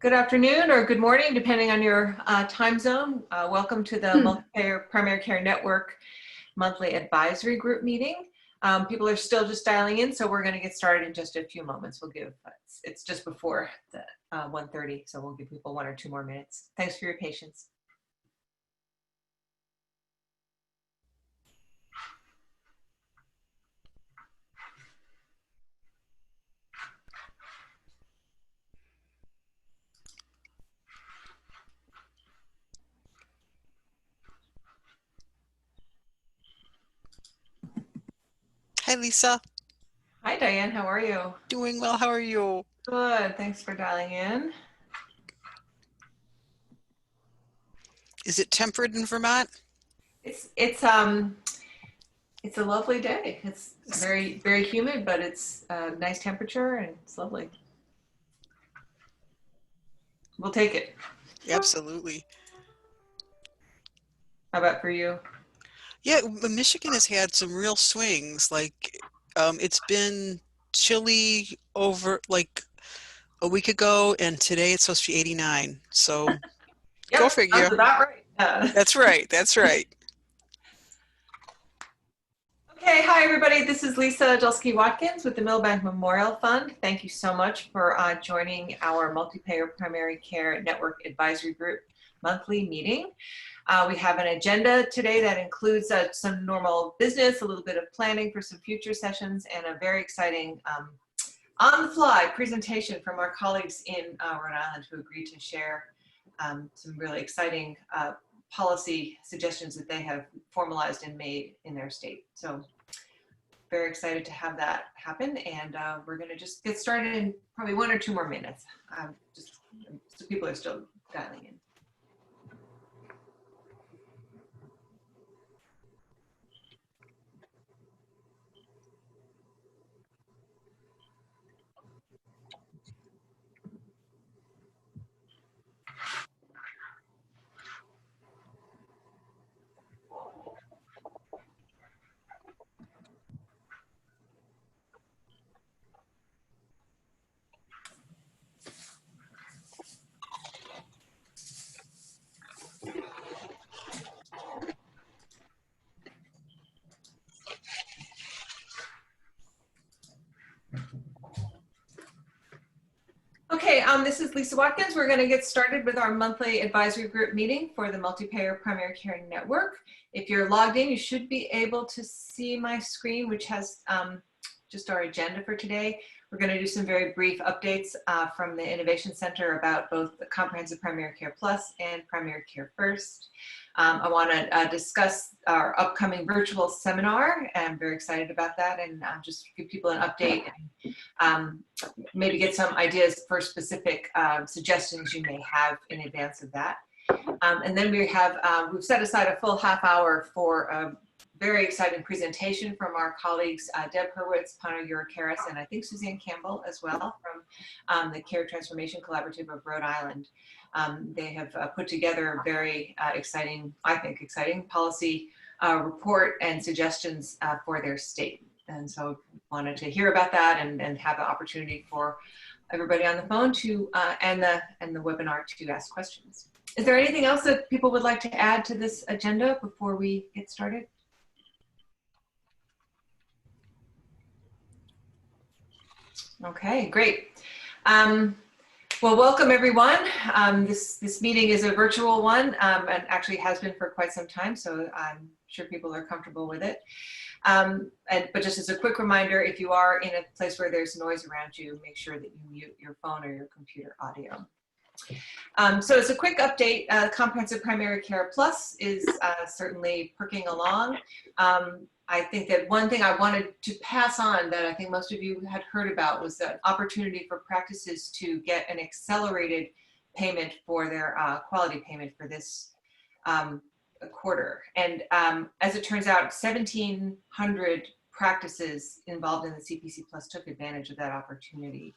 Good afternoon or good morning, depending on your time zone. Welcome to the Multi-Payer Primary Care Network Monthly Advisory Group meeting. People are still just dialing in, so we're going to get started in just a few moments. It's just before the 1:30, so we'll give people 1 or 2 more minutes. Thanks for your patience. Hi, Lisa. Hi, Diane. How are you? Doing well. How are you? Good. Thanks for dialing in. Is it temperate in Vermont? It's a lovely day. It's very humid, but it's a nice temperature and it's lovely. We'll take it. Absolutely. How about for you? Yeah, Michigan has had some real swings. It's been chilly over like a week ago, and today it's supposed to be 89. So go Yep, figure. sounds about right. That's right. That's right. Okay, hi everybody. This is Lisa Dulski-Watkins with the Milbank Memorial Fund. Thank you so much for joining our Multi-Payer Primary Care Network Advisory Group monthly meeting. We have an agenda today that includes some normal business, a little bit of planning for some future sessions, and a very exciting on-the-fly presentation from our colleagues in Rhode Island who agreed to share some really exciting policy suggestions that they have formalized and made in their state. So very excited to have that happen, and we're going to just get started in probably 1 or 2 more minutes, just so people are still dialing in. Okay, this is Lisa Watkins. We're going to get started with our monthly advisory group meeting for the Multi-Payer Primary Care Network. If you're logged in, you should be able to see my screen, which has just our agenda for today. We're going to do some very brief updates from the Innovation Center about both the Comprehensive Primary Care Plus and Primary Care First. I want to discuss our upcoming virtual seminar. I'm very excited about that, and just give people an update and maybe get some ideas for specific suggestions you may have in advance of that. And then we've set aside a full half hour for a very exciting presentation from our colleagues, Deb Hurwitz, Pano Yurikaris, and I think Suzanne Campbell as well from the Care Transformation Collaborative of Rhode Island. They have put together a very exciting policy report and suggestions for their state. And so wanted to hear about that and have an opportunity for everybody on the phone to and the webinar to ask questions. Is there anything else that people would like to add to this agenda before we get started? Okay, great. Well, welcome everyone. This meeting is a virtual one and actually has been for quite some time, so I'm sure people are comfortable with it. But just as a quick reminder, if you are in a place where there's noise around you, make sure that you mute your phone or your computer audio. So as a quick update, Comprehensive Primary Care Plus is certainly perking along. I think that one thing I wanted to pass on that I think most of you had heard about was the opportunity for practices to get an accelerated payment for their quality payment for this quarter. And as it turns out, 1,700 practices involved in the CPC Plus took advantage of that opportunity.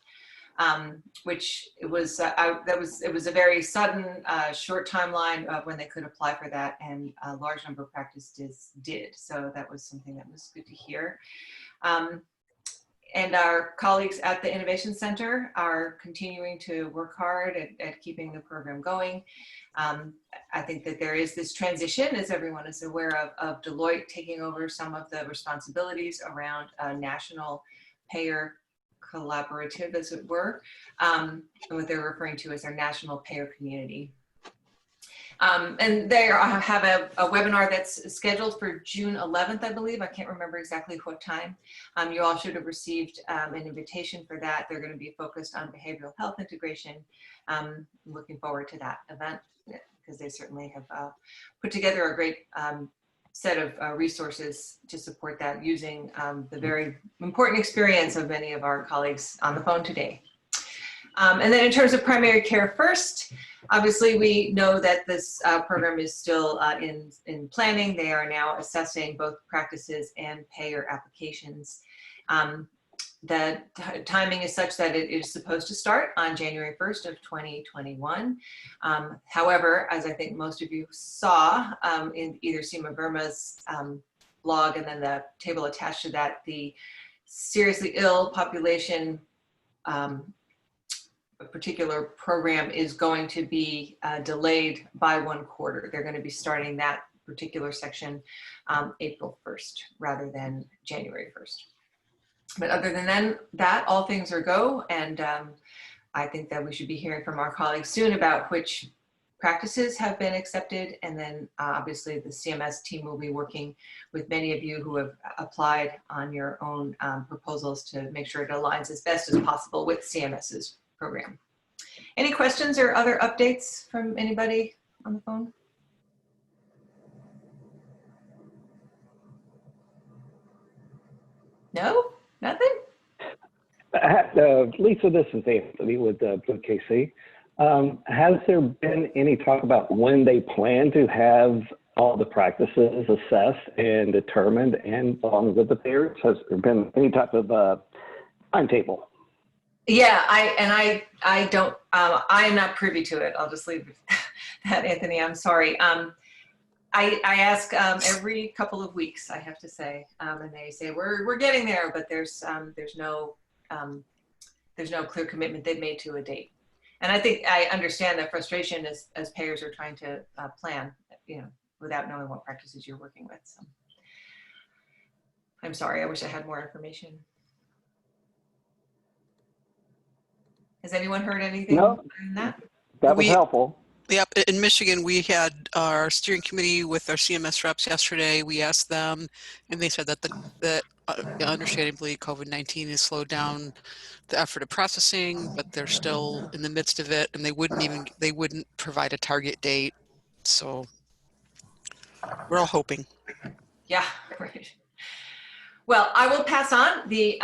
Which it was a very sudden, short timeline of when they could apply for that, and a large number of practices did. So that was something that was good to hear. And our colleagues at the Innovation Center are continuing to work hard at keeping the program going. I think that there is this transition, as everyone is aware of Deloitte taking over some of the responsibilities around a national payer collaborative, as it were, and what they're referring to as their national payer community. And they have a webinar that's scheduled for June 11th, I believe. I can't remember exactly what time. You all should have received an invitation for that. They're going to be focused on behavioral health integration. I'm looking forward to that event because they certainly have put together a great set of resources to support that using the very important experience of many of our colleagues on the phone today. And then in terms of primary care first, obviously we know that this program is still in planning. They are now assessing both practices and payer applications. The timing is such that it is supposed to start on January 1st of 2021. However, as I think most of you saw in either Seema Verma's blog and then the table attached to that, the seriously ill population a particular program is going to be delayed by 1 quarter. They're going to be starting that particular section April 1st rather than January 1st. But other than that, all things are go, and I think that we should be hearing from our colleagues soon about which practices have been accepted, and then obviously the CMS team will be working with many of you who have applied on your own proposals to make sure it aligns as best as possible with CMS's program. Any questions or other updates from anybody on the phone? No? Nothing? Lisa, this is Anthony with Blue KC. Has there been any talk about when they plan to have all the practices assessed and determined and along with the payers? Has there been any type of timetable? Yeah, I am not privy to it. I'll just leave that, Anthony. I'm sorry. I ask every couple of weeks, I have to say, and they say we're getting there, but there's no clear commitment they've made to a date. And I think I understand the frustration as payers are trying to plan, without knowing what practices you're working with. So I'm sorry. I wish I had more information. Has anyone heard anything on that? That was helpful. Yep, in Michigan, we had our steering committee with our CMS reps yesterday. We asked them, and they said that understandably COVID-19 has slowed down the effort of processing, but they're still in the midst of it, and they wouldn't provide a target date. So we're all hoping. Yeah, right. Well, I will pass on the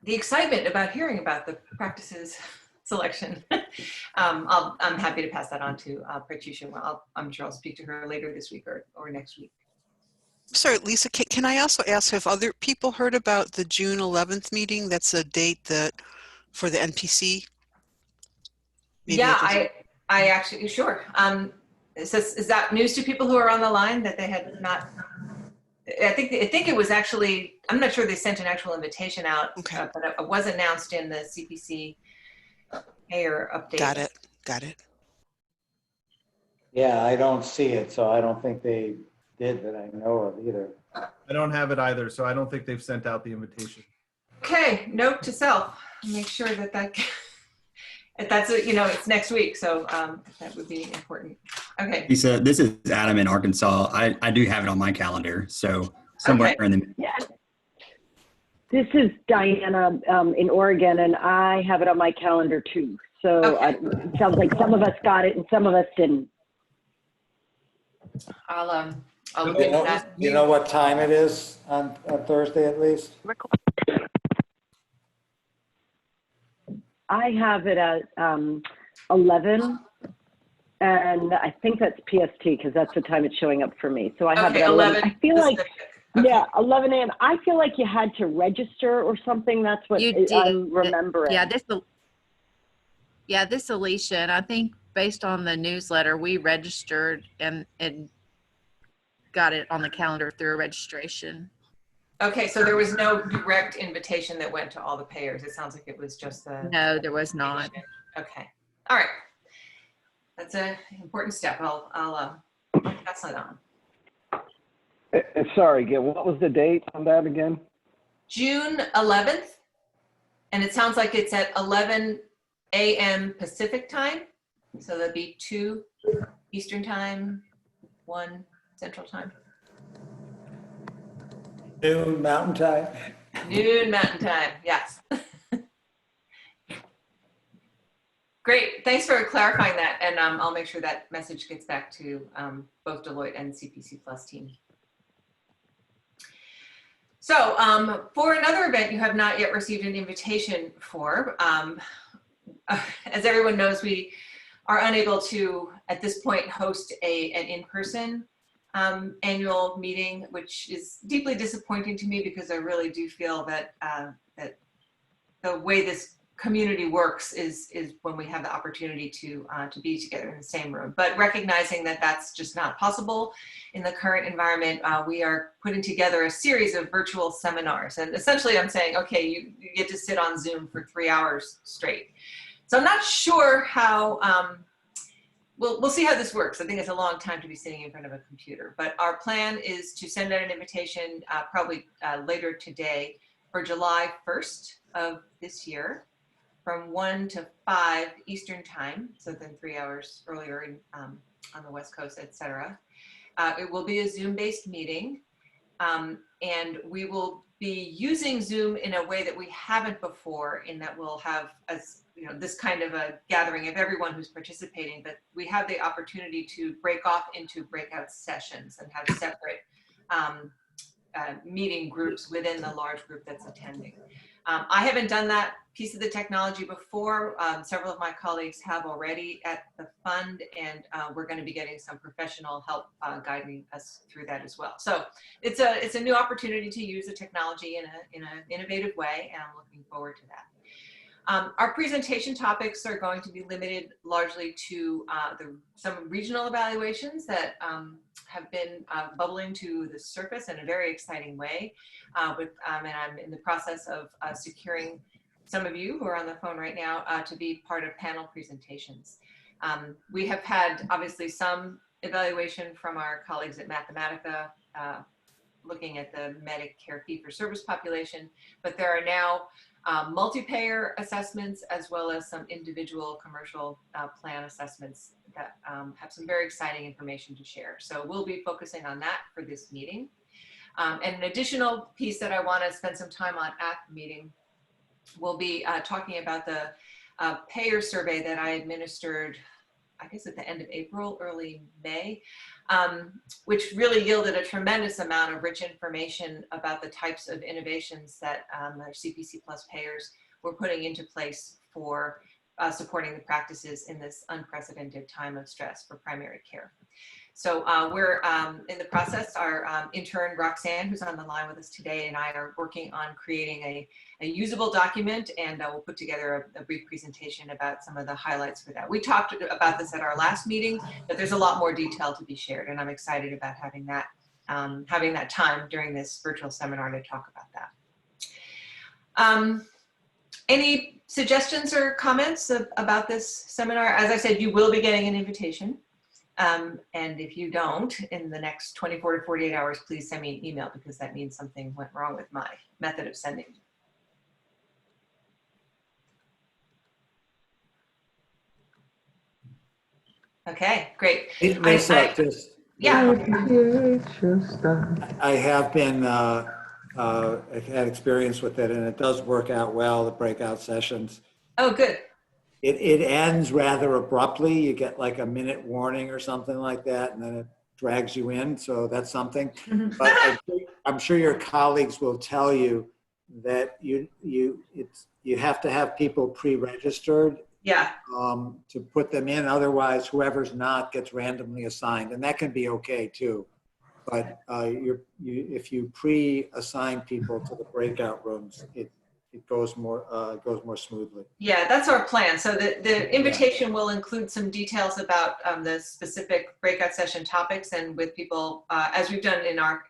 excitement about hearing about the practices selection. I'm happy to pass that on to Pratyusha. Well, I'm sure I'll speak to her later this week or next week. Sorry, Lisa, can I also ask, have other people heard about the June 11th meeting? That's a date for the MPC? Maybe yeah, I actually, sure. Is that news to people who are on the line that they had not? I think it was actually, I'm not sure they sent an actual invitation out, okay. But it was announced in the CPC payer update. Got it. Yeah, I don't see it, so I don't think they did that I know of either. I don't have it either, so I don't think they've sent out the invitation. Okay, note to self, make sure that it's next week, so that would be important. Okay. Lisa, this is Adam in Arkansas. I do have it on my calendar, so somewhere in the. Yeah. This is Diana in Oregon, and I have it on my calendar too. So okay. It sounds like some of us got it and some of us didn't. I'll look into that. You know what time it is on Thursday at least? I have it at 11, and I think that's PST because that's the time it's showing up for me. So I have it at 11. I feel like, yeah, 11 a.m. I feel like you had to register or something. That's what I'm remembering. Yeah, this Alicia, and I think based on the newsletter, we registered and got it on the calendar through a registration. Okay, so there was no direct invitation that went to all the payers. It sounds like it was just the. No, there was not. Okay, all right. That's an important step. I'll pass that on. Sorry, Gil, what was the date on that again? June 11th, and it sounds like it's at 11 a.m. Pacific time. So that'd be 2 Eastern time, 1 Central time. Noon Mountain Time. Noon Mountain time, yes. Great, thanks for clarifying that, and I'll make sure that message gets back to both Deloitte and CPC Plus team. So for another event you have not yet received an invitation for, as everyone knows, we are unable to, at this point, host an in-person annual meeting, which is deeply disappointing to me because I really do feel that that the way this community works is when we have the opportunity to be together in the same room. But recognizing that that's just not possible in the current environment, we are putting together a series of virtual seminars. And essentially I'm saying, okay, you get to sit on Zoom for 3 hours straight. So I'm not sure how, we'll see how this works. I think it's a long time to be sitting in front of a computer, but our plan is to send out an invitation probably later today for July 1st of this year from 1 to 5 Eastern time, so then 3 hours earlier on the West Coast, etc. It will be a Zoom-based meeting, and we will be using Zoom in a way that we haven't before, in that we'll have this kind of a gathering of everyone who's participating, but we have the opportunity to break off into breakout sessions and have separate meeting groups within the large group that's attending. I haven't done that piece of the technology before. Several of my colleagues have already at the fund, and we're going to be getting some professional help guiding us through that as well. So it's a new opportunity to use the technology in an innovative way, and I'm looking forward to that. Our presentation topics are going to be limited largely to some regional evaluations that have been bubbling to the surface in a very exciting way. And I'm in the process of securing some of you who are on the phone right now to be part of panel presentations. We have had obviously some evaluation from our colleagues at Mathematica, looking at the Medicare fee-for-service population, but there are now multi-payer assessments as well as some individual commercial plan assessments that have some very exciting information to share. So we'll be focusing on that for this meeting. And an additional piece that I want to spend some time on at the meeting will be talking about the payer survey that I administered, I guess at the end of April, early May, which really yielded a tremendous amount of rich information about the types of innovations that our CPC Plus payers were putting into place for supporting the practices in this unprecedented time of stress for primary care. So we're in the process. Our intern, Roxanne, who's on the line with us today, and I are working on creating a usable document, and we'll put together a brief presentation about some of the highlights for that. We talked about this at our last meeting, but there's a lot more detail to be shared, and I'm excited about having that time during this virtual seminar to talk about that. Any suggestions or comments about this seminar? As I said, you will be getting an invitation. And if you don't, in the next 24 to 48 hours, please send me an email, because that means something went wrong with my method of sending. Okay, great. Lisa, Yeah. I have been, I've had experience with it, and it does work out well, the breakout sessions. Oh, good. It ends rather abruptly. You get like a minute warning or something like that, and then it drags you in. So that's something. But I'm sure your colleagues will tell you that you have to have people pre-registered. Yeah. To put them in. Otherwise, whoever's not gets randomly assigned, and that can be okay too. But if you pre-assign people to the breakout rooms, it goes more smoothly. Yeah, that's our plan. So the invitation will include some details about the specific breakout session topics, and with people, as we've done in our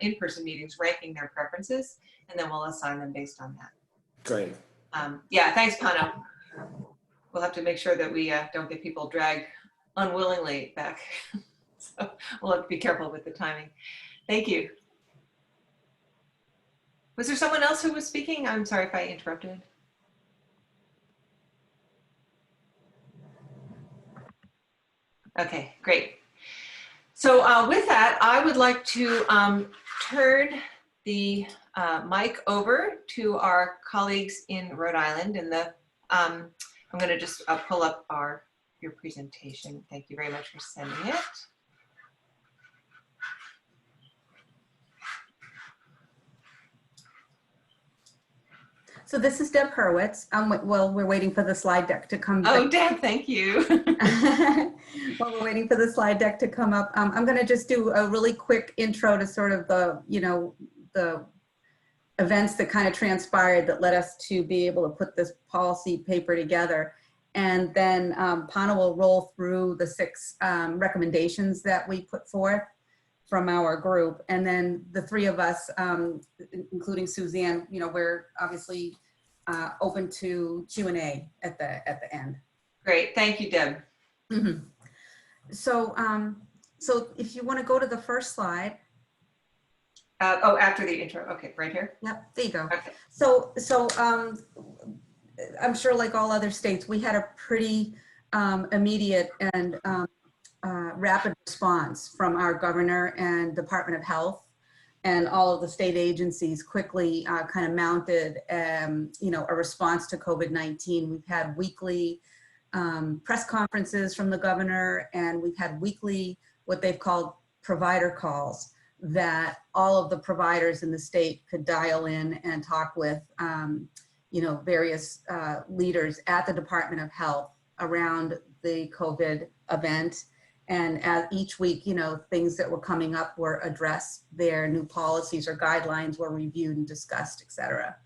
in-person meetings, ranking their preferences, and then we'll assign them based on that. Great. Yeah, thanks, Pano. We'll have to make sure that we don't get people dragged unwillingly back. So we'll have to be careful with the timing. Thank you. Was there someone else who was speaking? I'm sorry if I interrupted. Okay, great. So with that, I would like to turn the mic over to our colleagues in Rhode Island. And I'm going to just pull up your presentation. Thank you very much for sending it. So this is Deb Hurwitz. Well, we're waiting for the slide deck to come. Oh, Deb, thank you. While we're waiting for the slide deck to come up, I'm going to just do a really quick intro to sort of the events that kind of transpired that led us to be able to put this policy paper together. And then Pana will roll through the 6 recommendations that we put forth from our group. And then the 3 of us, including Suzanne, we're obviously open to Q&A at the end. Great, thank you, Deb. Mm-hmm. So if you want to go to the first slide. After the intro, okay, right here? Yep, there you go. Okay. So I'm sure like all other states, we had a pretty immediate and rapid response from our governor and Department of Health, and all of the state agencies quickly kind of mounted, a response to COVID-19. We've had weekly press conferences from the governor, and we've had weekly, what they've called provider calls, that all of the providers in the state could dial in and talk with, various leaders at the Department of Health around the COVID event. And as each week, things that were coming up were addressed, their new policies or guidelines were reviewed and discussed, et cetera.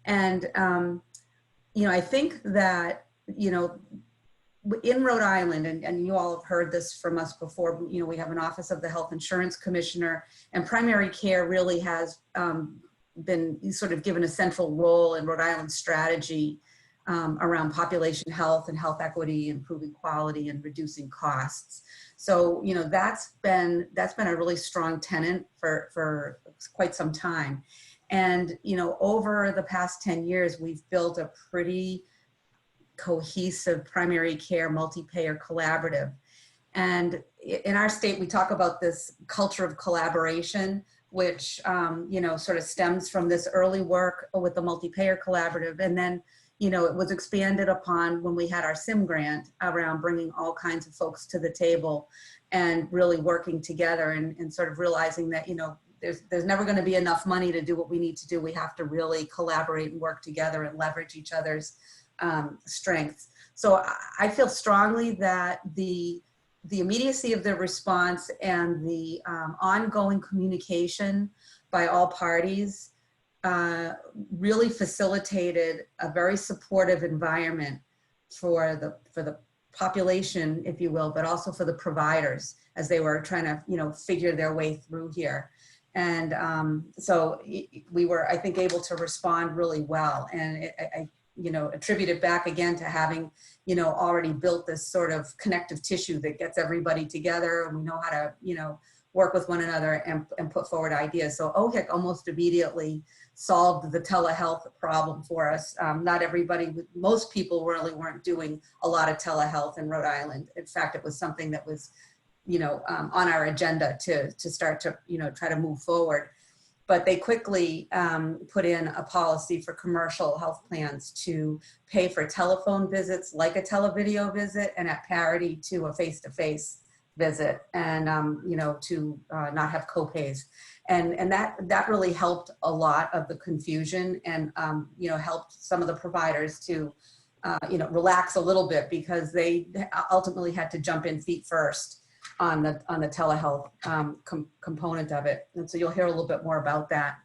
And, I think that, in Rhode Island, and you all have heard this from us before, we have an Office of the Health Insurance Commissioner, and primary care really has been sort of given a central role in Rhode Island's strategy around population health and health equity, improving quality and reducing costs. So, that's been a really strong tenet for quite some time. And, over the past 10 years, we've built a pretty cohesive primary care multi-payer collaborative. And in our state, we talk about this culture of collaboration, which, sort of stems from this early work with the multi-payer collaborative. And then, it was expanded upon when we had our SIM grant around bringing all kinds of folks to the table and really working together and sort of realizing that, there's never going to be enough money to do what we need to do. We have to really collaborate and work together and leverage each other's strengths. So I feel strongly that the immediacy of the response and the ongoing communication by all parties really facilitated a very supportive environment for the population, if you will, but also for the providers as they were trying to, figure their way through here. And so we were, I think, able to respond really well. And I attribute it back again to having, already built this sort of connective tissue that gets everybody together, and we know how to, work with one another and put forward ideas. So OHIC almost immediately solved the telehealth problem for us. Not everybody, most people really weren't doing a lot of telehealth in Rhode Island. In fact, it was something that was, on our agenda to start to, try to move forward. But they quickly put in a policy for commercial health plans to pay for telephone visits like a televideo visit, and at parity to a face-to-face visit, and to not have co-pays, and that really helped a lot of the confusion, and helped some of the providers to relax a little bit, because they ultimately had to jump in feet first on the telehealth component of it. And so you'll hear a little bit more about that.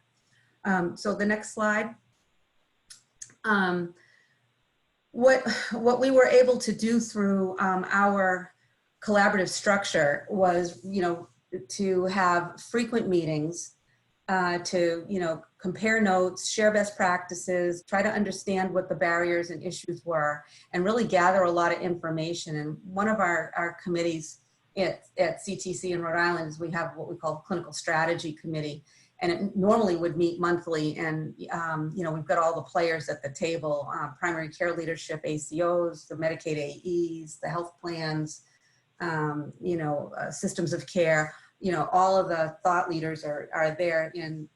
So the next slide. What we were able to do through our collaborative structure was, to have frequent meetings, to, compare notes, share best practices, try to understand what the barriers and issues were, and really gather a lot of information. And one of our committees at CTC in Rhode Island is we have what we call Clinical Strategy Committee. And it normally would meet monthly, and we've got all the players at the table: primary care leadership, ACOs, the Medicaid AEs, the health plans, systems of care. All of the thought leaders are there. And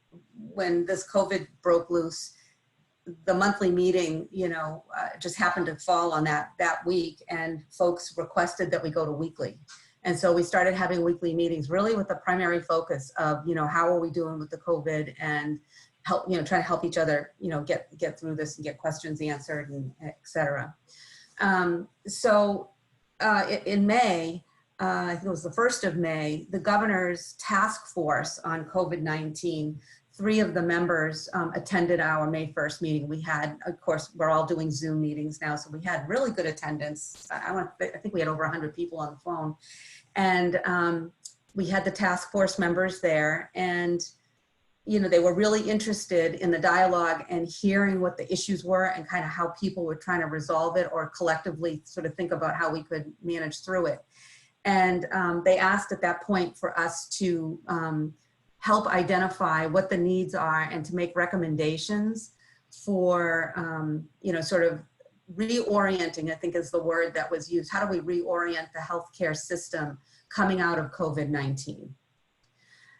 when this COVID broke loose, the monthly meeting, just happened to fall on that week, and folks requested that we go to weekly. And so we started having weekly meetings, really with the primary focus of, how are we doing with the COVID, and help, try to help each other, get through this and get questions answered, and et cetera. In May, I think it was the 1st of May, the governor's task force on COVID-19, 3 of the members attended our May 1st meeting. We had, of course, we're all doing Zoom meetings now, so we had really good attendance. I think we had over 100 people on the phone. And we had the task force members there, and they were really interested in the dialogue and hearing what the issues were and kind of how people were trying to resolve it, or collectively sort of think about how we could manage through it. And they asked at that point for us to help identify what the needs are and to make recommendations for, sort of reorienting, I think is the word that was used. How do we reorient the healthcare system coming out of COVID-19?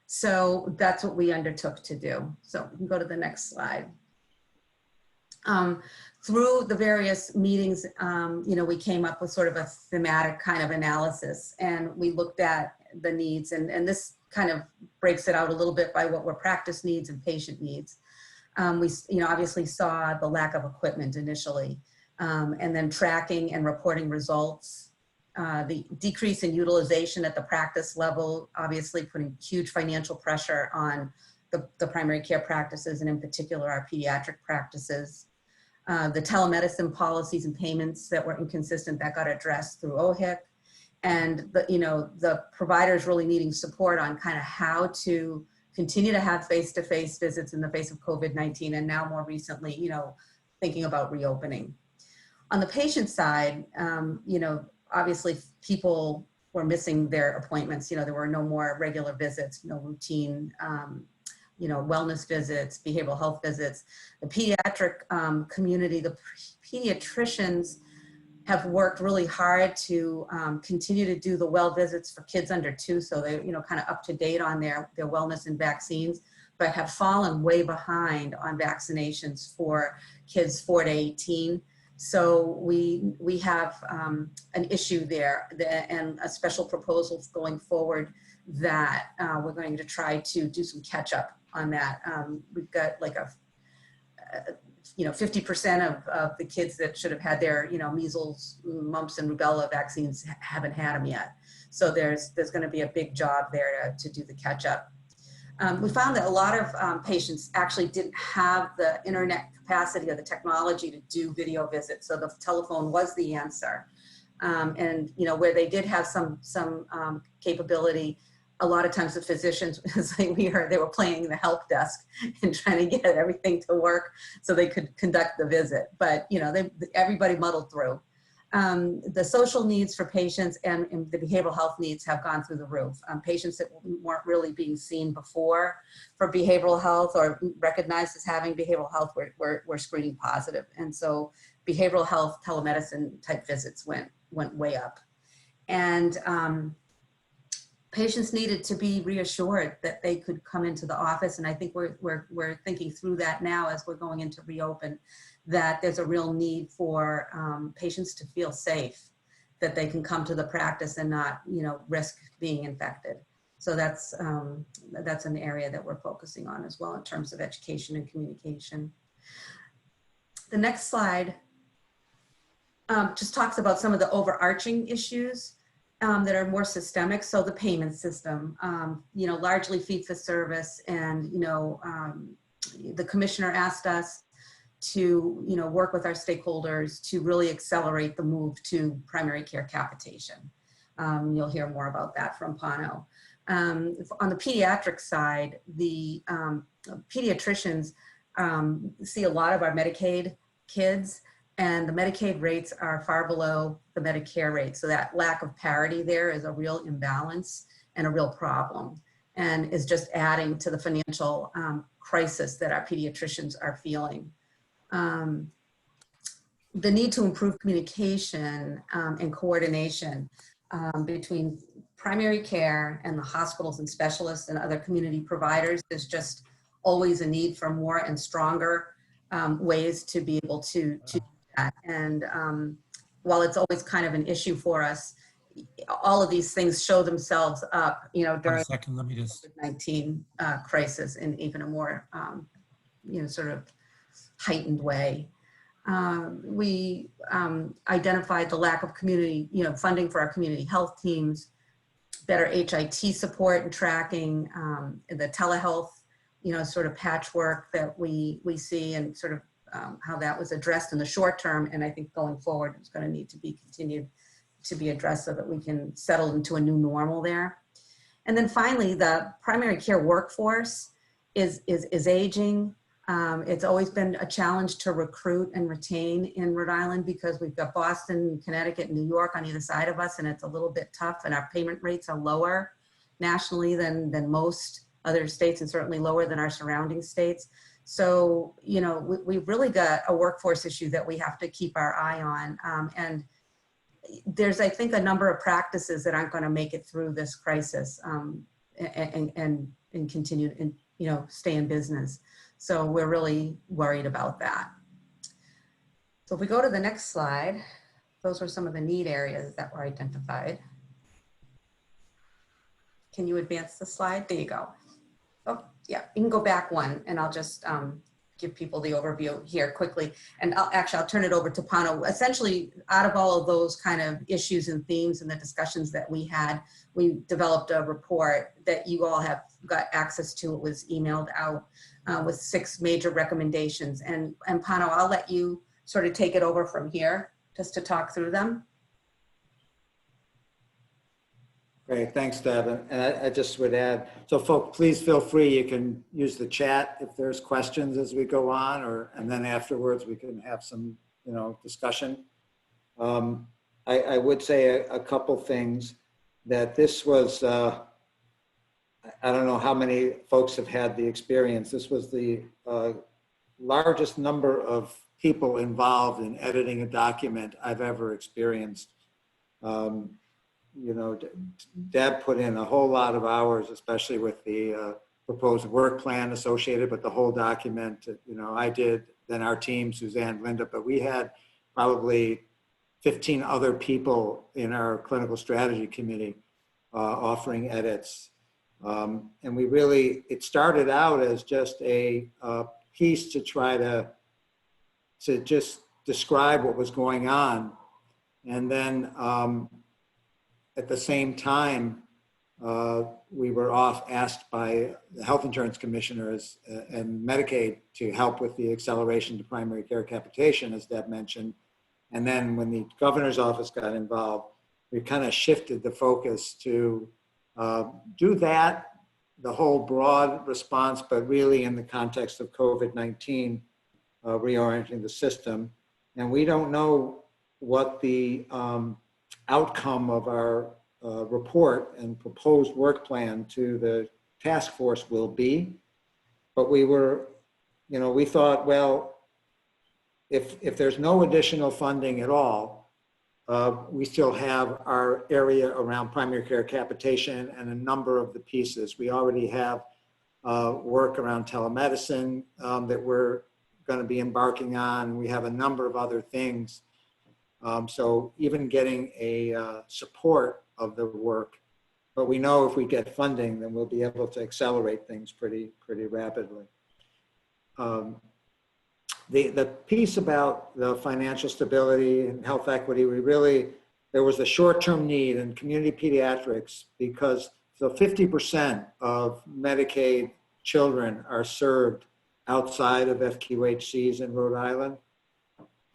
So that's what we undertook to do. So we can go to the next slide. Through the various meetings, we came up with sort of a thematic kind of analysis, and we looked at the needs, and this kind of breaks it out a little bit by what were practice needs and patient needs. We, obviously saw the lack of equipment initially, and then tracking and reporting results, the decrease in utilization at the practice level, obviously putting huge financial pressure on the primary care practices, and in particular our pediatric practices. The telemedicine policies and payments that were inconsistent, that got addressed through OHIC, and the providers really needing support on kind of how to continue to have face-to-face visits in the face of COVID-19, and now more recently, thinking about reopening. On the patient side, obviously people were missing their appointments. There were no more regular visits, no routine, wellness visits, behavioral health visits. The pediatric community, the pediatricians have worked really hard to continue to do the well visits for kids under 2, so they, kind of up to date on their wellness and vaccines, but have fallen way behind on vaccinations for kids 4 to 18. So we have an issue there, and a special proposal going forward that we're going to try to do some catch up on that. We've got like 50% of the kids that should have had their, measles, mumps, and rubella vaccines haven't had them yet. So there's going to be a big job there to do the catch up. We found that a lot of patients actually didn't have the internet capacity or the technology to do video visits, so the telephone was the answer. And where they did have some capability, a lot of times the physicians, as we heard, they were playing the help desk and trying to get everything to work so they could conduct the visit. But everybody muddled through. The social needs for patients and the behavioral health needs have gone through the roof. Patients that weren't really being seen before for behavioral health or recognized as having behavioral health were screening positive. And so behavioral health telemedicine type visits went way up. And patients needed to be reassured that they could come into the office. And I think we're thinking through that now as we're going into reopen, that there's a real need for patients to feel safe, that they can come to the practice and not, risk being infected. So that's an area that we're focusing on as well in terms of education and communication. The next slide just talks about some of the overarching issues that are more systemic. So the payment system, largely fee for service, and the commissioner asked us to, work with our stakeholders to really accelerate the move to primary care capitation. You'll hear more about that from Pano. On the pediatric side, the pediatricians see a lot of our Medicaid kids, and the Medicaid rates are far below the Medicare rate. So that lack of parity there is a real imbalance and a real problem, and is just adding to the financial crisis that our pediatricians are feeling. The need to improve communication and coordination between primary care and the hospitals and specialists and other community providers is just always a need for more and stronger ways to be able to do that. And while it's always kind of an issue for us, all of these things show themselves up, during the COVID-19 crisis in even a more, sort of heightened way. We identified the lack of community, funding for our community health teams, better HIT support and tracking, the telehealth, sort of patchwork that we see, and sort of how that was addressed in the short term. And I think going forward, it's going to need to be continued to be addressed so that we can settle into a new normal there. And then finally, the primary care workforce is aging. It's always been a challenge to recruit and retain in Rhode Island because we've got Boston, Connecticut, and New York on either side of us, and it's a little bit tough, and our payment rates are lower nationally than most other states, and certainly lower than our surrounding states. So, we've really got a workforce issue that we have to keep our eye on. And there's, I think, a number of practices that aren't going to make it through this crisis and continue and, stay in business. So we're really worried about that. So if we go to the next slide, those were some of the need areas that were identified. Can you advance the slide? There you go. Oh, yeah, you can go back one, and I'll just give people the overview here quickly. And I'll turn it over to Pano. Essentially, out of all of those kind of issues and themes and the discussions that we had, we developed a report that you all have got access to. It was emailed out with 6 major recommendations. And Pano, I'll let you sort of take it over from here just to talk through them. Great, thanks, Deb. And I just would add, so folks, please feel free. You can use the chat if there's questions as we go on, and then afterwards we can have some, discussion. I would say a couple things, that this was, I don't know how many folks have had the experience. This was the largest number of people involved in editing a document I've ever experienced. Deb put in a whole lot of hours, especially with the proposed work plan associated with the whole document. I did, then our team, Suzanne, Linda, but we had probably 15 other people in our clinical strategy committee offering edits. And it started out as just a piece to try to just describe what was going on. And then at the same time, we were asked by the health insurance commissioners and Medicaid to help with the acceleration to primary care capitation, as Deb mentioned. And then when the governor's office got involved, we kind of shifted the focus to do that, the whole broad response, but really in the context of COVID-19, reorienting the system. And we don't know what the outcome of our report and proposed work plan to the task force will be. But we were, we thought, well, if there's no additional funding at all, we still have our area around primary care capitation and a number of the pieces. We already have work around telemedicine that we're going to be embarking on. We have a number of other things. So even getting a support of the work, but we know if we get funding, then we'll be able to accelerate things pretty rapidly. The piece about the financial stability and health equity, there was a short-term need in community pediatrics because 50% of Medicaid children are served outside of FQHCs in Rhode Island.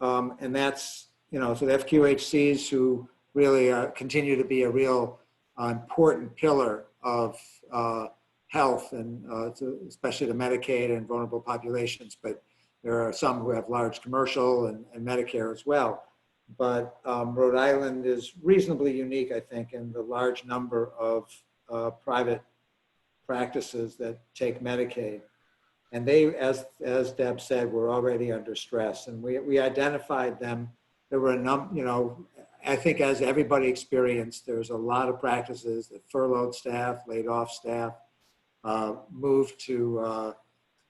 And that's, so the FQHCs who really continue to be a real important pillar of health, and especially the Medicaid and vulnerable populations, but there are some who have large commercial and Medicare as well. But Rhode Island is reasonably unique, I think, in the large number of private practices that take Medicaid. And they, as Deb said, were already under stress. And we identified them. There were I think as everybody experienced, there's a lot of practices that furloughed staff, laid off staff, moved to,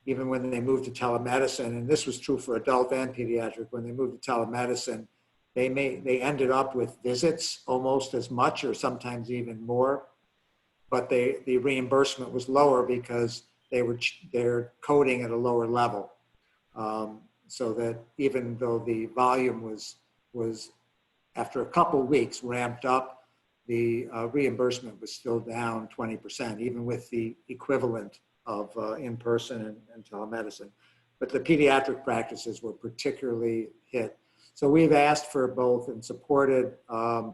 even when they moved to telemedicine, and this was true for adult and pediatric, when they moved to telemedicine, they ended up with visits almost as much or sometimes even more, but the reimbursement was lower because they're coding at a lower level. So that even though the volume was after a couple of weeks ramped up, the reimbursement was still down 20%, even with the equivalent of in-person and telemedicine. But the pediatric practices were particularly hit. So we've asked for both and supported an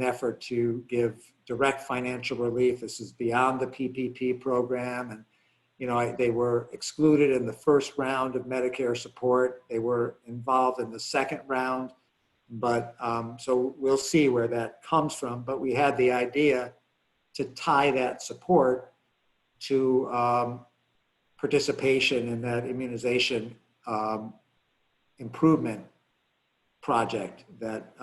effort to give direct financial relief. This is beyond the PPP program. And they were excluded in the first round of Medicare support. They were involved in the second round. But so we'll see where that comes from. But we had the idea to tie that support to participation in that immunization improvement project that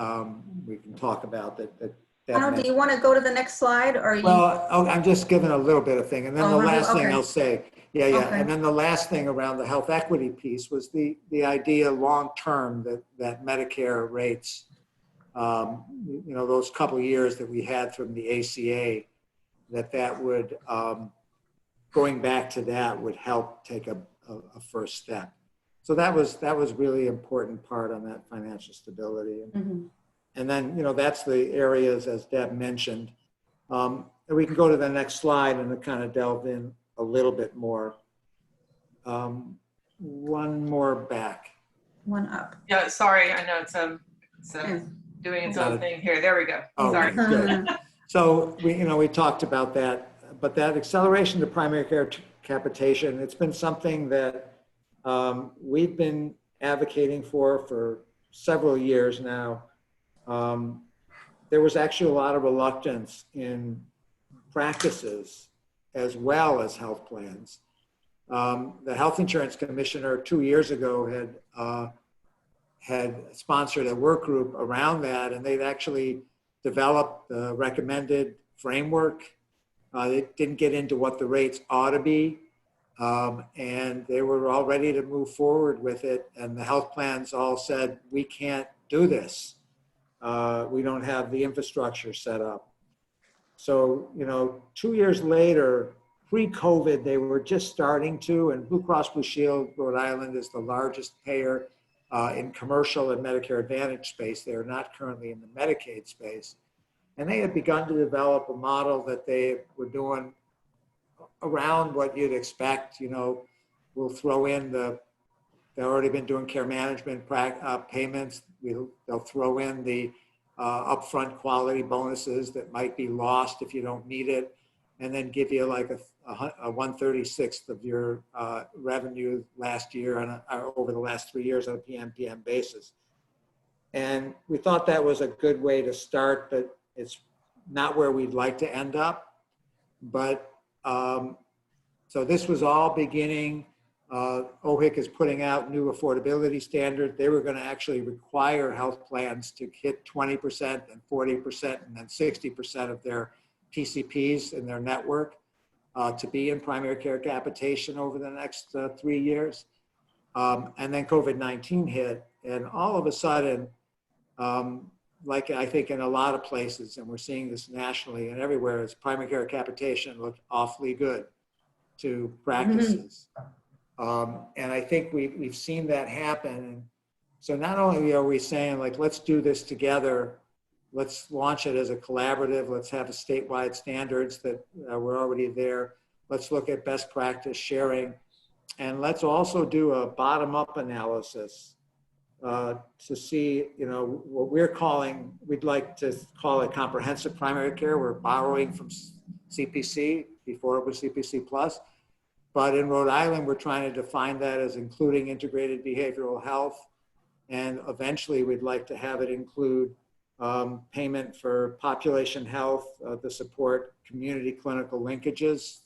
we can talk about. Do you want to go to the next slide, or you? Well, I'm just giving a little bit of thing, and then the last thing okay. I'll say, Okay. and then the last thing around the health equity piece was the idea long term that Medicare rates, those couple of years that we had from the ACA, that would going back to that would help take a first step. So that was really important part on that financial stability. And then, that's the areas, as Deb mentioned. And we can go to the next slide and kind of delve in a little bit more. One more back. One up. Yeah, sorry, I know it's doing its own thing here. There we go. Sorry. Good. So we talked about that, but that acceleration to primary care capitation, it's been something that we've been advocating for several years now. There was actually a lot of reluctance in practices as well as health plans. The Health Insurance Commissioner 2 years ago had sponsored a work group around that, and they'd actually developed the recommended framework. They didn't get into what the rates ought to be, and they were all ready to move forward with it. And the health plans all said, we can't do this. We don't have the infrastructure set up. So, 2 years later, pre-COVID, they were just starting to, and Blue Cross Blue Shield Rhode Island is the largest payer in commercial and Medicare Advantage space. They're not currently in the Medicaid space. And they had begun to develop a model that they were doing around what you'd expect. We'll throw in they've already been doing care management payments. They'll throw in the upfront quality bonuses that might be lost if you don't need it, and then give you like a 1/36th of your revenue last year over the last 3 years on a PMPM basis. And we thought that was a good way to start, but it's not where we'd like to end up. But so this was all beginning. OHIC is putting out new affordability standards. They were going to actually require health plans to hit 20% and 40% and then 60% of their PCPs in their network to be in primary care capitation over the next 3 years. And then COVID-19 hit, and all of a sudden, like I think in a lot of places, and we're seeing this nationally and everywhere, is primary care capitation looked awfully good to practices. And I think we've seen that happen. And so not only are we saying, like, let's do this together, let's launch it as a collaborative, let's have a statewide standards that were already there, let's look at best practice sharing. And let's also do a bottom-up analysis to see, what we'd like to call it comprehensive primary care. We're borrowing from CPC before it was CPC Plus. But in Rhode Island, we're trying to define that as including integrated behavioral health. And eventually we'd like to have it include payment for population health to support community clinical linkages,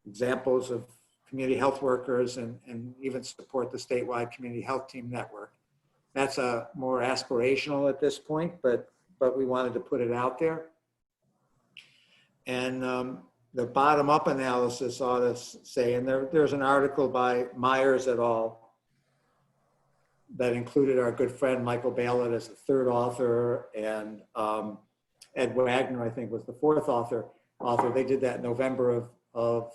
examples of community health workers, and even support the statewide community health team network. That's more aspirational at this point, but we wanted to put it out there. And the bottom-up analysis ought to say, and there's an article by Myers et al. That included our good friend Michael Bailett as the third author, and Ed Wagner, I think, was the fourth author. They did that in November of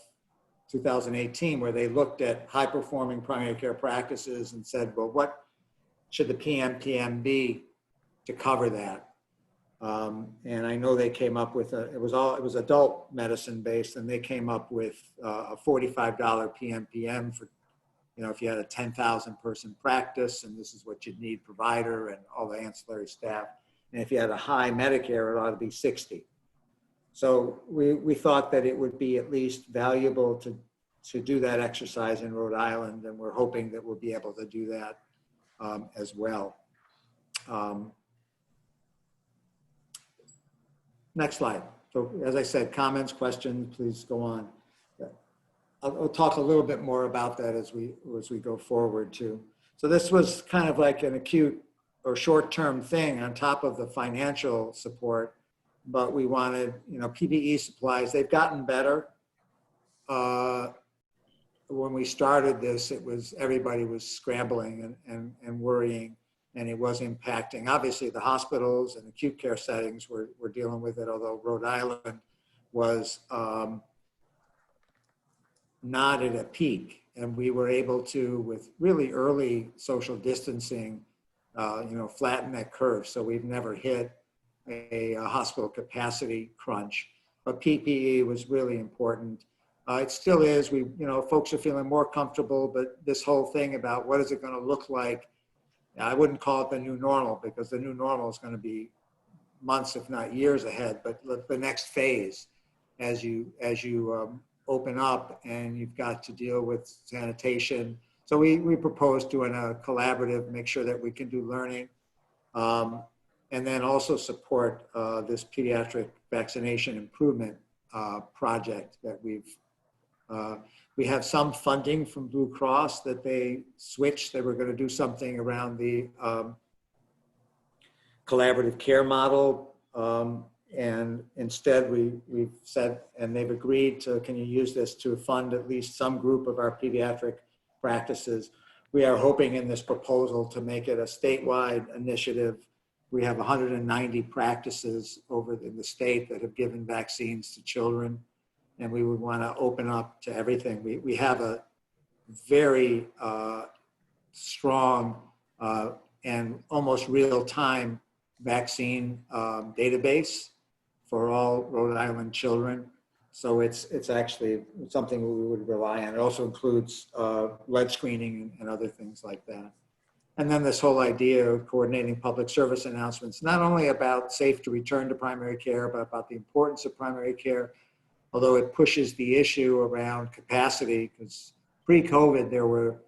2018, where they looked at high-performing primary care practices and said, well, what should the PMPM be to cover that? And I know they came up with it was adult medicine based, and they came up with a $45 PMPM for, if you had a 10,000 person practice, and this is what you'd need, provider and all the ancillary staff. And if you had a high Medicare, it ought to be 60. So we thought that it would be at least valuable to do that exercise in Rhode Island, and we're hoping that we'll be able to do that as well. Next slide. So as I said, comments, questions, please go on. I'll talk a little bit more about that as we go forward too. So this was kind of like an acute or short-term thing on top of the financial support, but we wanted, PPE supplies. They've gotten better. When we started this, everybody was scrambling and worrying, and it was impacting. Obviously, the hospitals and acute care settings were dealing with it, although Rhode Island was not at a peak. And we were able to, with really early social distancing, flatten that curve. So we've never hit a hospital capacity crunch. But PPE was really important. It still is. Folks are feeling more comfortable, but this whole thing about what is it going to look like, I wouldn't call it the new normal, because the new normal is going to be months, if not years ahead. But the next phase, as you open up and you've got to deal with sanitation. So we proposed doing a collaborative, make sure that we can do learning, and then also support this pediatric vaccination improvement project that we have some funding from Blue Cross that they switched. They were going to do something around the collaborative care model. And instead we've said, and they've agreed to, can you use this to fund at least some group of our pediatric practices? We are hoping in this proposal to make it a statewide initiative. We have 190 practices in the state that have given vaccines to children, and we would want to open up to everything. We have a very strong and almost real-time vaccine database for all Rhode Island children. So it's actually something we would rely on. It also includes lead screening and other things like that. And then this whole idea of coordinating public service announcements, not only about safe to return to primary care, but about the importance of primary care, although it pushes the issue around capacity, because pre-COVID there were,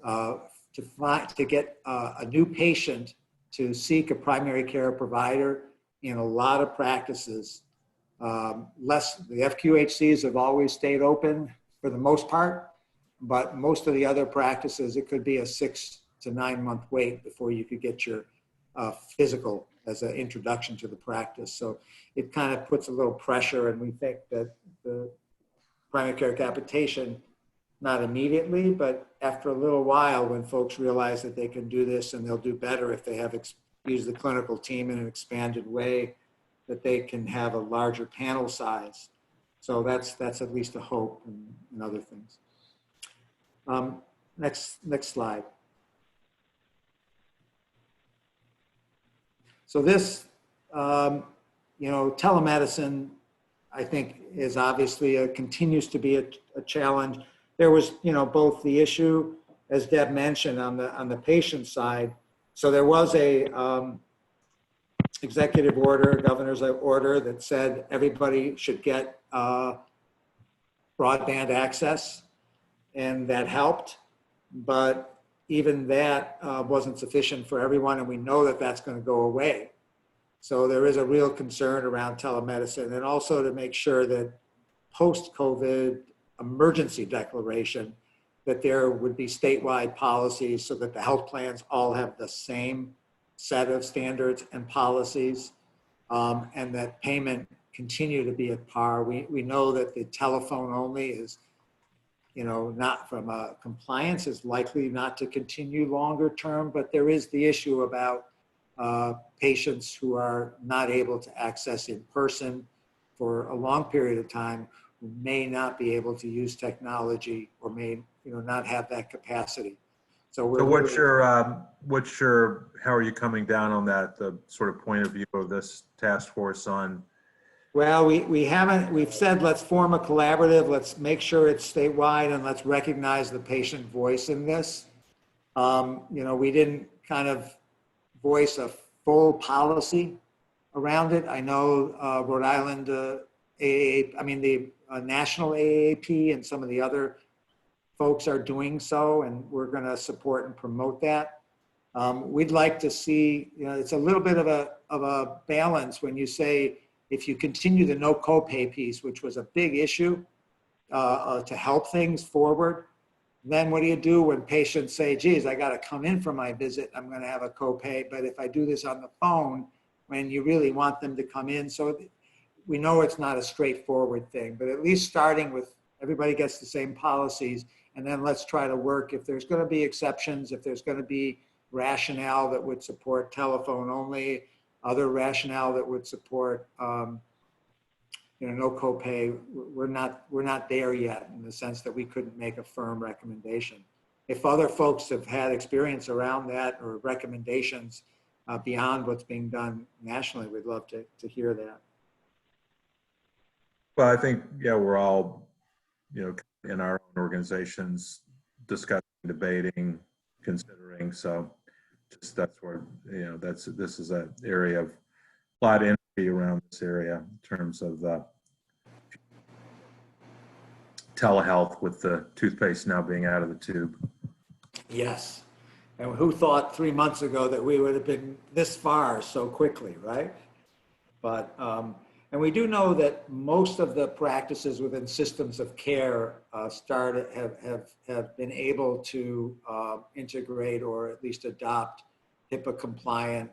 to get a new patient to seek a primary care provider in a lot of practices, the FQHCs have always stayed open for the most part, but most of the other practices, it could be a 6 to 9 month wait before you could get your physical as an introduction to the practice. So it kind of puts a little pressure, and we think that the primary care capitation, not immediately, but after a little while, when folks realize that they can do this and they'll do better if they have used the clinical team in an expanded way, that they can have a larger panel size. So that's at least a hope and other things. Next slide. So this, telemedicine, I think, is obviously continues to be a challenge. there was, both the issue, as Deb mentioned, on the patient side. So there was a executive order, governor's order that said everybody should get broadband access, and that helped. But even that wasn't sufficient for everyone, and we know that that's going to go away. So there is a real concern around telemedicine, and also to make sure that post-COVID emergency declaration, that there would be statewide policies so that the health plans all have the same set of standards and policies, and that payment continue to be at par. We know that the telephone only is, not from a compliance, is likely not to continue longer term, but there is the issue about patients who are not able to access in person for a long period of time, who may not be able to use technology or may not have that capacity. So what's your, how are you coming down on that, the sort of point of view of this task force on? Well, we've said, let's form a collaborative, let's make sure it's statewide, and let's recognize the patient voice in this. We didn't kind of voice a full policy around it. I know Rhode Island, the national AAP and some of the other folks are doing so, and we're going to support and promote that. We'd like to see, it's a little bit of a balance when you say, if you continue the no copay piece, which was a big issue to help things forward, then what do you do when patients say, geez, I got to come in for my visit, I'm going to have a copay, but if I do this on the phone, when you really want them to come in. So we know it's not a straightforward thing, but at least starting with everybody gets the same policies, and then let's try to work, if there's going to be exceptions, if there's going to be rationale that would support telephone only, other rationale that would support no copay, we're not there yet, in the sense that we couldn't make a firm recommendation. If other folks have had experience around that or recommendations beyond what's being done nationally, we'd love to hear that. Well, I think, we're all, in our own organizations discussing, debating, considering. So just that's where, this is an area of a lot of energy around this area in terms of telehealth, with the toothpaste now being out of the tube. Yes. And who thought 3 months ago that we would have been this far so quickly, right? But, and we do know that most of the practices within systems of care have been able to integrate or at least adopt HIPAA compliant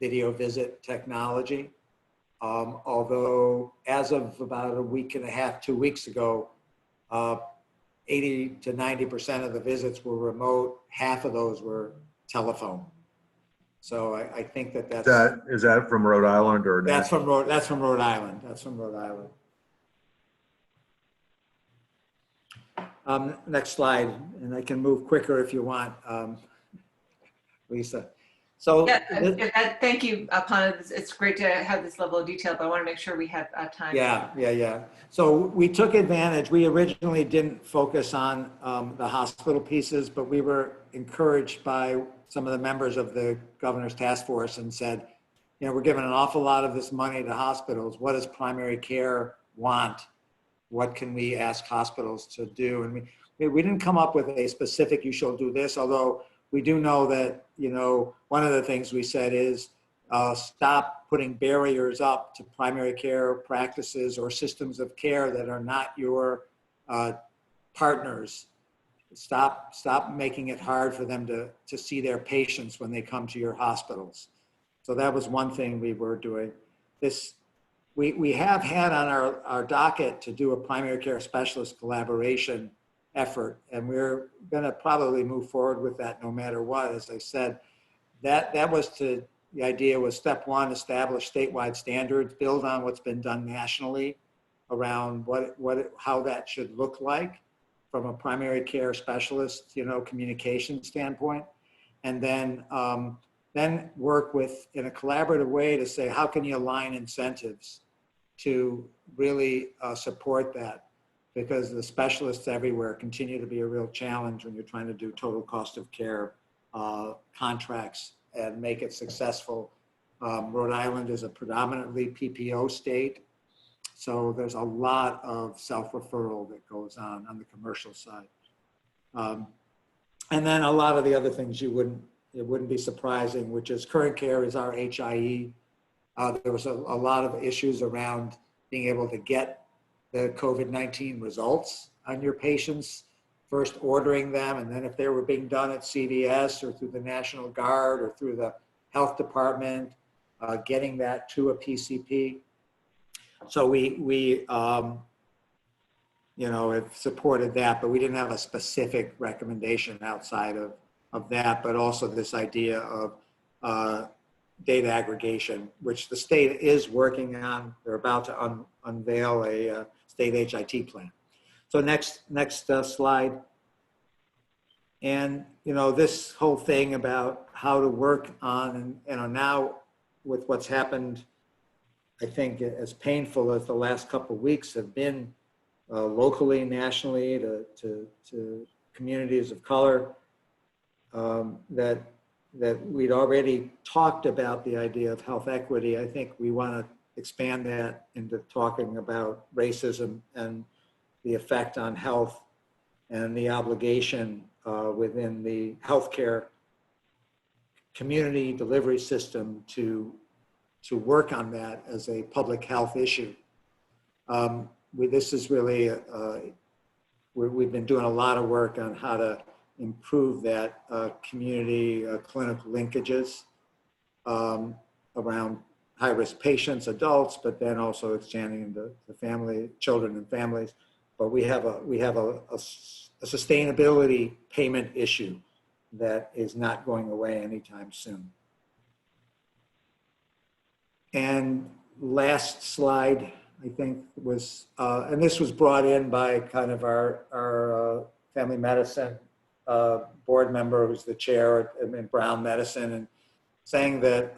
video visit technology. Although as of about a week and a half, 2 weeks ago, 80 to 90% of the visits were remote. Half of those were telephone. So I think that's. Is that from Rhode Island or? That's from Rhode Island. That's from Rhode Island. Next slide, and I can move quicker if you want, Lisa. So thank you, Pana. It's great to have this level of detail, but I want to make sure we have time. Yeah. So we took advantage. We originally didn't focus on the hospital pieces, but we were encouraged by some of the members of the governor's task force and said, we're giving an awful lot of this money to hospitals. What does primary care want? What can we ask hospitals to do? And we didn't come up with a specific, you shall do this, although we do know that, one of the things we said is stop putting barriers up to primary care practices or systems of care that are not your partners. Stop making it hard for them to see their patients when they come to your hospitals. So that was one thing we were doing. We have had on our docket to do a primary care specialist collaboration effort, and we're going to probably move forward with that no matter what. As I said, the idea was step one, establish statewide standards, build on what's been done nationally around how that should look like from a primary care specialist, communication standpoint, and then work in a collaborative way to say, how can you align incentives to really support that? because the specialists everywhere continue to be a real challenge when you're trying to do total cost of care contracts and make it successful. Rhode Island is a predominantly PPO state, so there's a lot of self-referral that goes on the commercial side. And then a lot of the other things it wouldn't be surprising, which is current care is our HIE. There was a lot of issues around being able to get the COVID-19 results on your patients, first ordering them, and then if they were being done at CVS or through the National Guard or through the health department, getting that to a PCP. So we have supported that, but we didn't have a specific recommendation outside of that, but also this idea of data aggregation, which the state is working on. They're about to unveil a state HIT plan. So next slide. And, this whole thing about how to work on, and now with what's happened, I think as painful as the last couple of weeks have been locally, nationally, to communities of color, that we'd already talked about the idea of health equity. I think we want to expand that into talking about racism and the effect on health and the obligation within the healthcare community delivery system to work on that as a public health issue. This is really, we've been doing a lot of work on how to improve that community clinical linkages around high-risk patients, adults, but then also expanding into the family, children and families. But we have a sustainability payment issue that is not going away anytime soon. And last slide, I think, was, and this was brought in by kind of our family medicine board member, who's the chair in Brown Medicine, and saying that,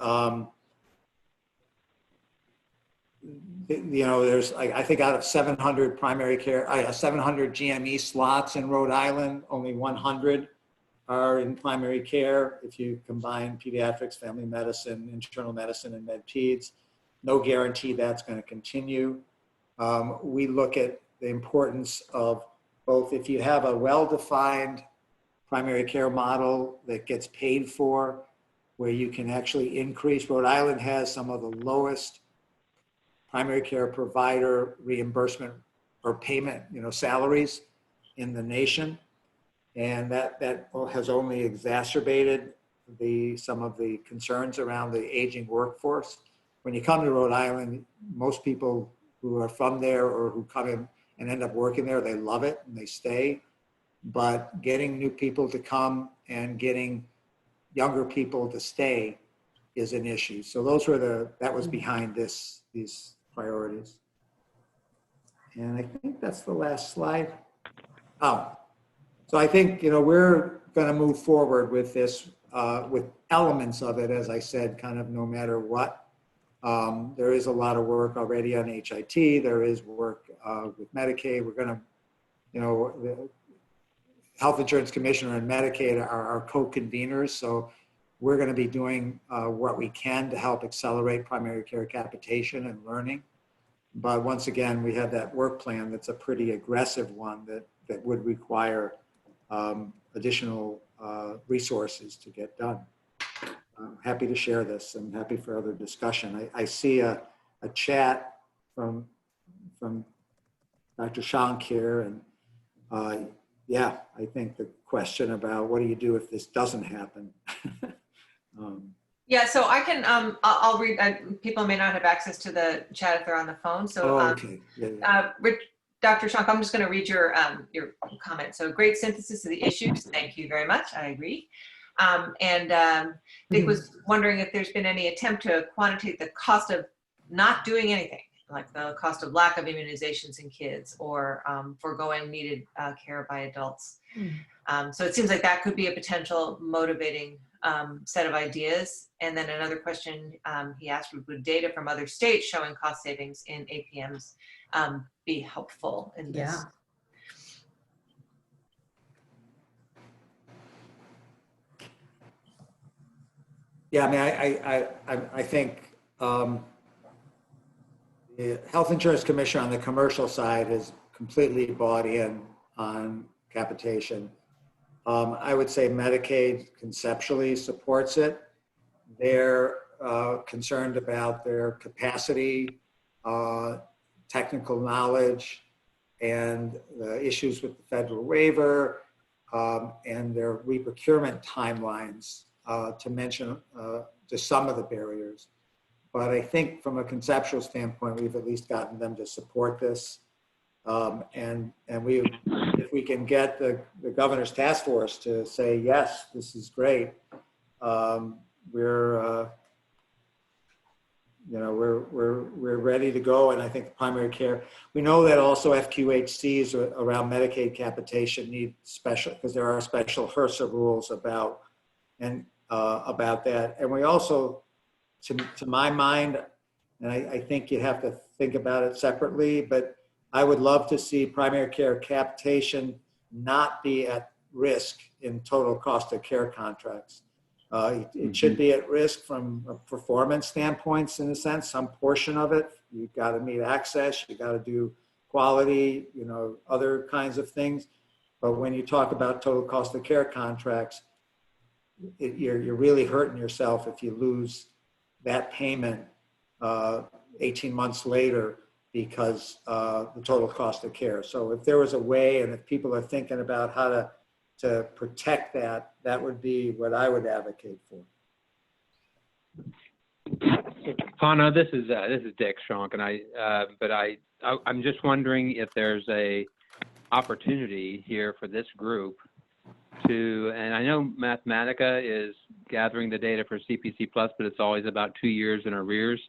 there's, I think out of 700 primary care, 700 GME slots in Rhode Island, only 100 are in primary care. If you combine pediatrics, family medicine, internal medicine, and med peds, no guarantee that's going to continue. We look at the importance of both, if you have a well-defined primary care model that gets paid for, where you can actually increase. Rhode Island has some of the lowest primary care provider reimbursement or payment, salaries in the nation. And that has only exacerbated some of the concerns around the aging workforce. When you come to Rhode Island, most people who are from there or who come in and end up working there, they love it and they stay. But getting new people to come and getting younger people to stay is an issue. So that was behind these priorities. And I think that's the last slide. Oh, so I think, we're going to move forward with this, with elements of it, as I said, kind of no matter what. There is a lot of work already on HIT. There is work with Medicaid. We're going to, the Health Insurance Commissioner and Medicaid are our co-conveners. So we're going to be doing what we can to help accelerate primary care capitation and learning. But once again, we have that work plan that's a pretty aggressive one that would require additional resources to get done. I'm happy to share this. I'm happy for other discussion. I see a chat from Dr. Shank here, and yeah, I think the question about what do you do if this doesn't happen? Yeah, so I can, I'll read, people may not have access to the chat if they're on the phone. So, okay. Yeah. Dr. Shank, I'm just going to read your comment. So, great synthesis of the issues. Thank you very much. I agree. Dick was wondering if there's been any attempt to quantitate the cost of not doing anything, like the cost of lack of immunizations in kids or foregoing needed care by adults. So it seems like that could be a potential motivating set of ideas. And then another question he asked, would data from other states showing cost savings in APMs be helpful in this Yeah, I mean, I think the Health Insurance Commission on the commercial side has completely bought in on capitation. I would say Medicaid conceptually supports it. They're concerned about their capacity, technical knowledge, and the issues with the federal waiver, and their reprocurement timelines, to mention just some of the barriers. But I think from a conceptual standpoint, we've at least gotten them to support this. And if we can get the governor's task force to say, yes, this is great, we're ready to go. And I think the primary care, we know that also FQHCs around Medicaid capitation need special, because there are special HRSA rules about that. And we also, to my mind, and I think you have to think about it separately, but I would love to see primary care capitation not be at risk in total cost of care contracts. It should be at risk from a performance standpoints, in a sense, some portion of it. You've got to meet access, you got to do quality, other kinds of things. But when you talk about total cost of care contracts, you're really hurting yourself if you lose that payment 18 months later because the total cost of care. So if there was a way, and if people are thinking about how to protect that, that would be what I would advocate for. Pana, this is Dick Schronk, and I'm just wondering if there's a opportunity here for this group to, and I know Mathematica is gathering the data for CPC Plus, but it's always about 2 years in arrears.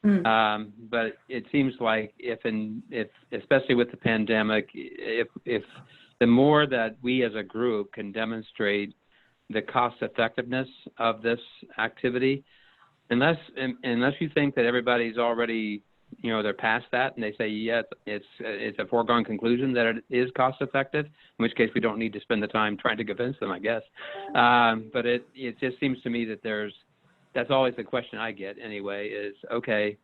But it seems like if especially with the pandemic, if the more that we as a group can demonstrate the cost effectiveness of this activity, unless you think that everybody's already, they're past that and they say, yeah, it's a foregone conclusion that it is cost effective, in which case we don't need to spend the time trying to convince them, I guess. But it just seems to me that that's always the question I get anyway, is, okay,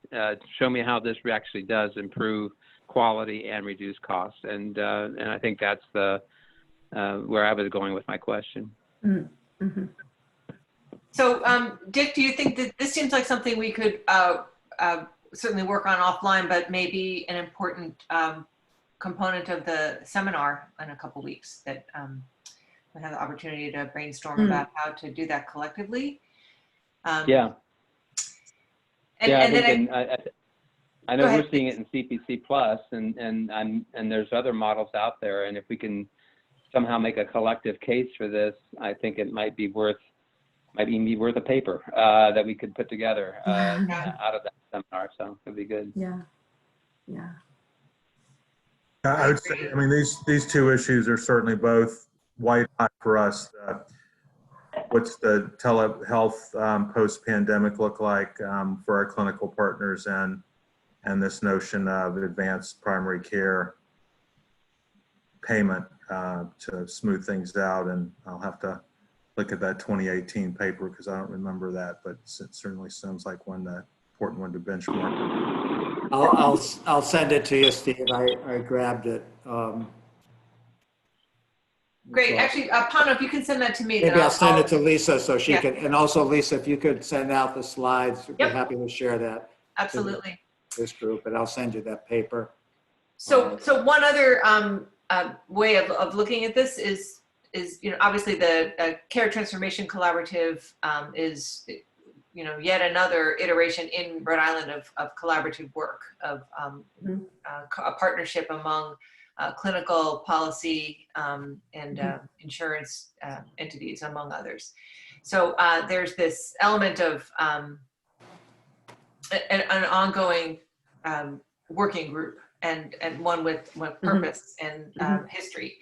show me how this actually does improve quality and reduce costs. And I think that's where I was going with my question. Mm-hmm. So, Dick, do you think that this seems like something we could certainly work on offline, but maybe an important component of the seminar in a couple weeks that we have the opportunity to brainstorm about how to do that collectively? Yeah. I know ahead, we're seeing it in CPC Plus, and there's other models out there. And if we can somehow make a collective case for this, I think it might even be worth a paper that we could put together out of that seminar. So it'd be good. Yeah. I would say, these two issues are certainly both white hot for us. What's the telehealth post-pandemic look like for our clinical partners, and this notion of advanced primary care payment to smooth things out. And I'll have to look at that 2018 paper because I don't remember that, but it certainly sounds like important one to benchmark. I'll send it to you, Steve. I grabbed it. Great. Actually, Pana, if you can send that to me. Maybe I'll send it to Lisa so she can, and also Lisa, if you could send out the slides, we'd be happy to share that. Absolutely. This group, and I'll send you that paper. So one other way of looking at this is obviously the Care Transformation Collaborative is yet another iteration in Rhode Island of collaborative work, of a partnership among clinical, policy, and insurance entities, among others. So there's this element of an ongoing working group and one with purpose and history.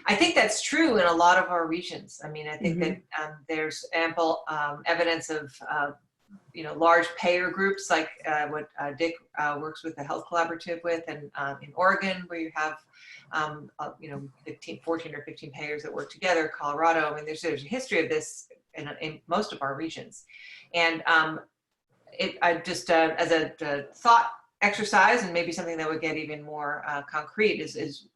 I think that's true in a lot of our regions. I think that there's ample evidence of large payer groups like what Dick works with the Health Collaborative with, and in Oregon where you have 14 or 15 payers that work together. Colorado. I mean, there's a history of this in most of our regions, and I just as a thought exercise, and maybe something that would get even more concrete, is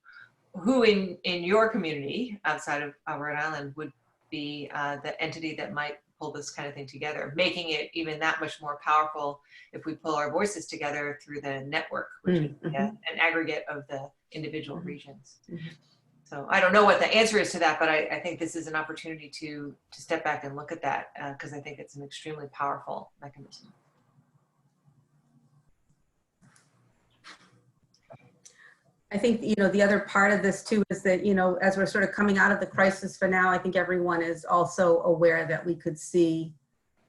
who in your community outside of Rhode Island would be the entity that might pull this kind of thing together, making it even that much more powerful if we pull our voices together through the network, which is an aggregate of the individual regions. So I don't know what the answer is to that, but I think this is an opportunity to step back and look at that, because I think it's an extremely powerful mechanism. I think, the other part of this too is that, as we're sort of coming out of the crisis for now, I think everyone is also aware that we could see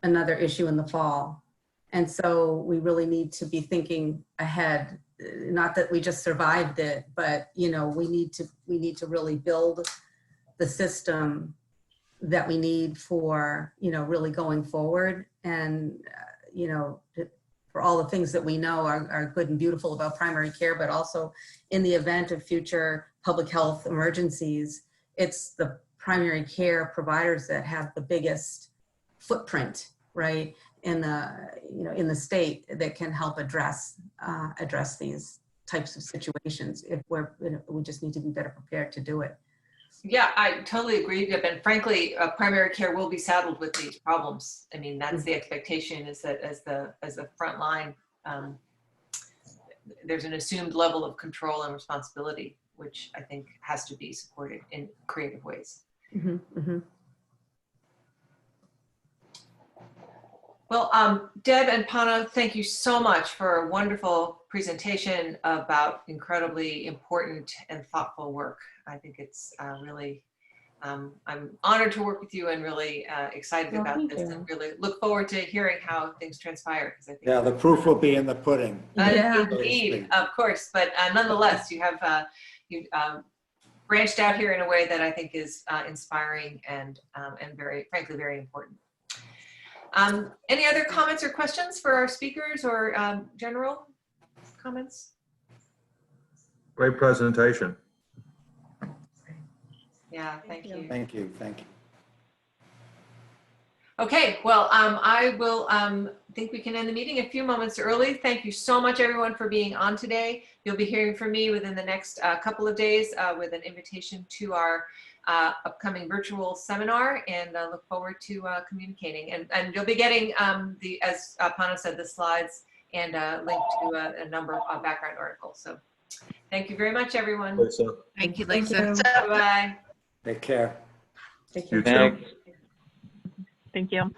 another issue in the fall. And so we really need to be thinking ahead, not that we just survived it, but, we need to really build the system that we need for, really going forward. And, for all the things that we know are good and beautiful about primary care, but also in the event of future public health emergencies, it's the primary care providers that have the biggest footprint, right, in the state that can help address these types of situations. If we just need to be better prepared to do it. Yeah, I totally agree, Deb. And frankly, primary care will be saddled with these problems. I mean, that's the expectation, is that as the front line, there's an assumed level of control and responsibility, which I think has to be supported in creative ways. Well, Deb and Panna, thank you so much for a wonderful presentation about incredibly important and thoughtful work. I think it's really, I'm honored to work with you and really excited about this, and really look forward to hearing how things transpire. Because I think the proof will be in the pudding. Indeed, of course, but nonetheless, you have branched out here in a way that I think is inspiring and very, frankly, very important. Any other comments or questions for our speakers, or general comments? Great presentation. Yeah, thank you. Thank you. Okay, well, I will think we can end the meeting a few moments early. Thank you so much, everyone, for being on today. You'll be hearing from me within the next couple of days with an invitation to our upcoming virtual seminar, and look forward to communicating. And you'll be getting, as Panna said, the slides and a link to a number of background articles. So thank you very much, everyone. Lisa. Thank you, Lisa. Bye-bye. Take care. You too. Thank you.